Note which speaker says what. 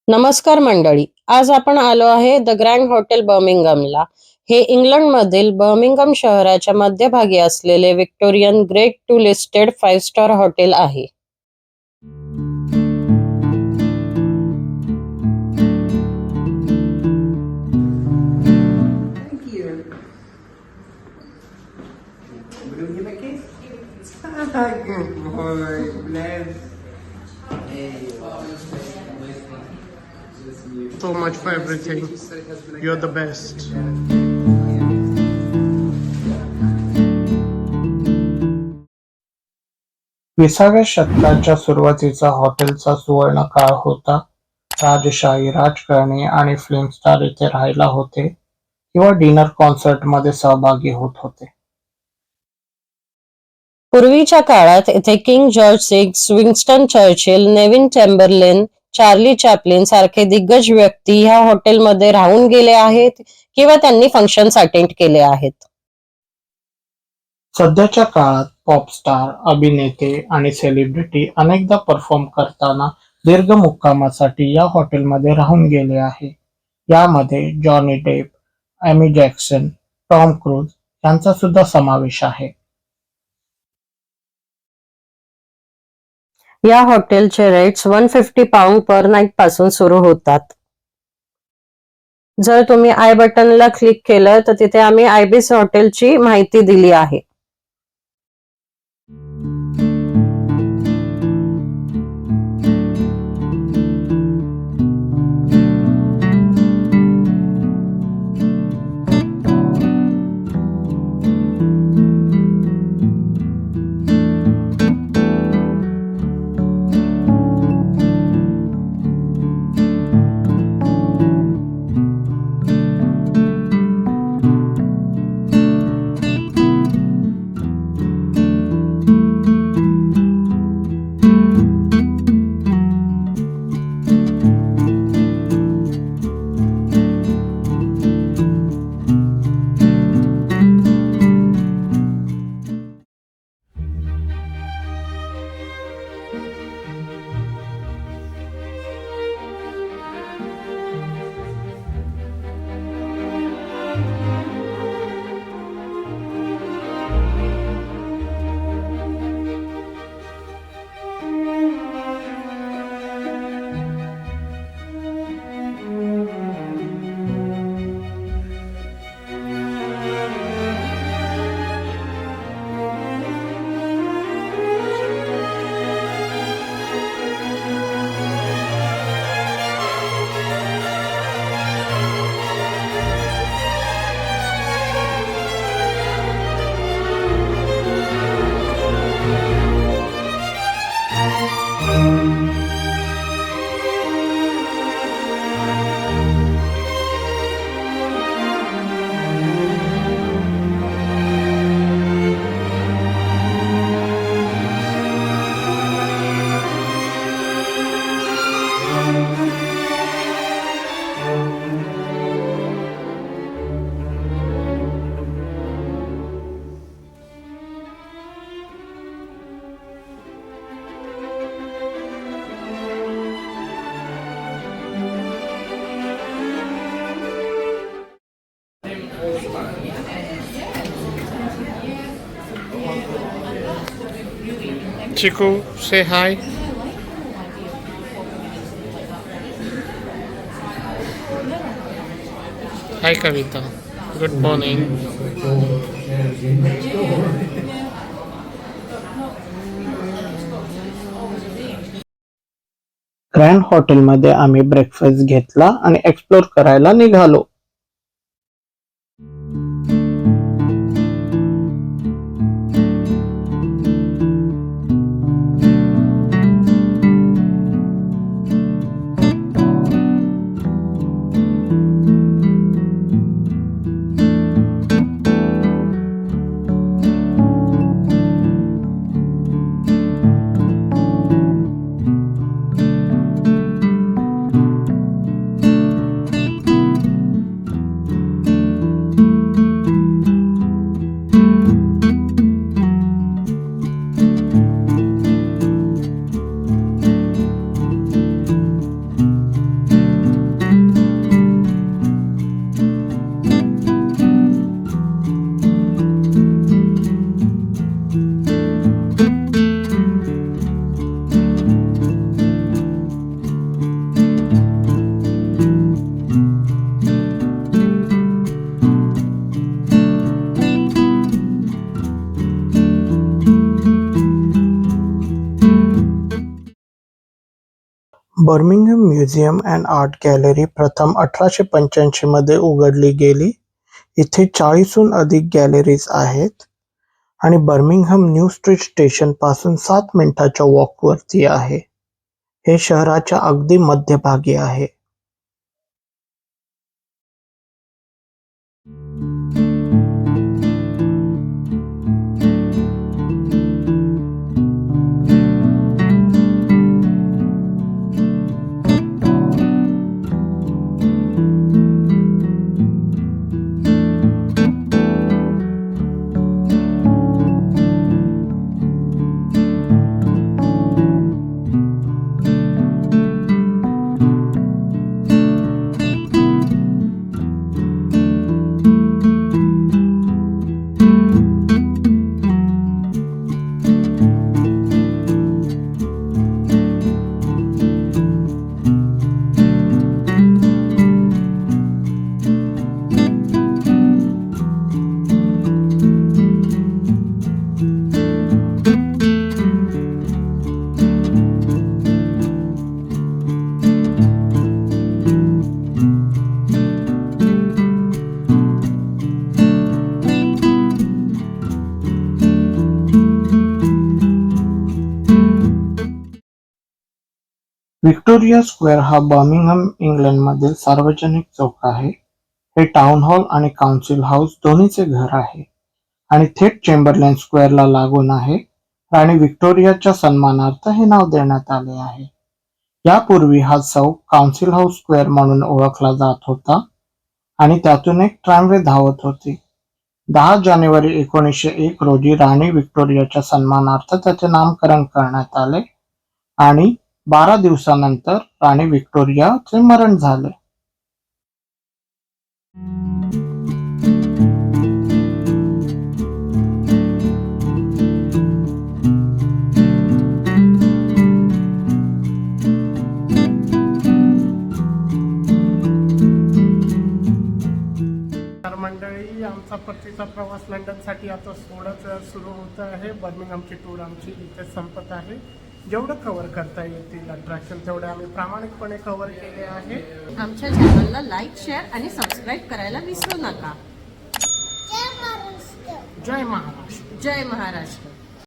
Speaker 1: नमस्कार मंडळी. आज आपण आलो आहे द ग्रँड हॉटेल बर्मिंगहमला. हे इंग्लंडमधील बर्मिंगहम शहराच्या मध्यभागी असलेले Victorian grade 2 listed 5 star hotel आहे.
Speaker 2: Thank you. Belum dia pakai? Good boy, bless.
Speaker 3: So much for everything. You're the best. विसाव्या शतकाच्या सुरुवातीचा हॉटेलचा सुवर्ण काळ होता. राजशाही, राजकारणी आणि फिल्म स्टार इथे राहायला होते किंवा डिनर कॉन्सर्ट मध्ये सहभागी होत होते.
Speaker 1: पूर्वीच्या काळात येथे King George VI, Winston Churchill, Neville Chamberlain, Charlie Chaplin सारखे दिग्गज व्यक्ती ह्या हॉटेलमध्ये राहून गेले आहेत किंवा त्यांनी फंक्शन्स अटेंड केले आहेत.
Speaker 3: सध्याच्या काळात पॉप स्टार, अभिनेते आणि सेलिब्रिटी अनेकदा परफॉर्म करताना दीर्घ मुक्कामासाठी या हॉटेलमध्ये राहून गेले आहे. यामध्ये जॉनी डेप, एमी जॅक्सन, टॉम क्रूज यांचा सुद्धा समावेश आहे.
Speaker 1: या हॉटेलचे रेट्स £150 पर नाईट पासून सुरू होतात. जर तुम्ही आय बटनला क्लिक केलं तर तिथे आम्ही आयबिस हॉटेलची माहिती दिली आहे.
Speaker 3: Chiku, say hi. Hi Kavita. Good morning. Grand हॉटेलमध्ये आम्ही ब्रेकफास्ट घेतला आणि एक्सप्लोर करायला निघालो. Birmingham museum and art gallery प्रथम 1885 मध्ये उघडली गेली. इथे 40हून अधिक गॅलरीज आहेत आणि बर्मिंगहॅम न्यू स्ट्रीट स्टेशन पासून 7 मिनिटाच्या वॉकवरती आहे. हे शहराच्या अगदी मध्यभागी आहे. व्हिक्टोरिया स्क्वेअर हा बर्मिंगहॅम इंग्लंडमधील सार्वजनिक चौक आहे. हे टाउन हॉल आणि काउन्सिल हाऊस दोन्हीचे घर आहे आणि थेट चेंबरलेन स्क्वेअरला लागून आहे. राणी व्हिक्टोरियाच्या सन्मानार्थ हे नाव देण्यात आले आहे. यापूर्वी हा चौक काउन्सिल हाऊस स्क्वेअर म्हणून ओळखला जात होता आणि त्यातून एक ट्रॅमवे धावत होती. 10 जानेवारी 1901 रोजी राणी व्हिक्टोरियाच्या सन्मानार्थ त्याचे नामकरण करण्यात आले आणि 12 दिवसानंतर राणी व्हिक्टोरियाचे मरण झाले.
Speaker 4: मंडळी, आमचा परतीचा प्रवास लंडनसाठी आता थोडंच सुरू होत आहे. बर्मिंगहॅमची टूर आमची इथे संपत आहे. जेवढं कव्हर करता येतील अट्रॅक्शन तेवढे आम्ही प्रामाणिकपणे कव्हर केले आहे.
Speaker 1: आमच्या चॅनलला लाईक, शेअर आणि सबस्क्राईब करायला विसरू नका.
Speaker 4: जय महाराष्ट्र.
Speaker 1: जय महाराष्ट्र.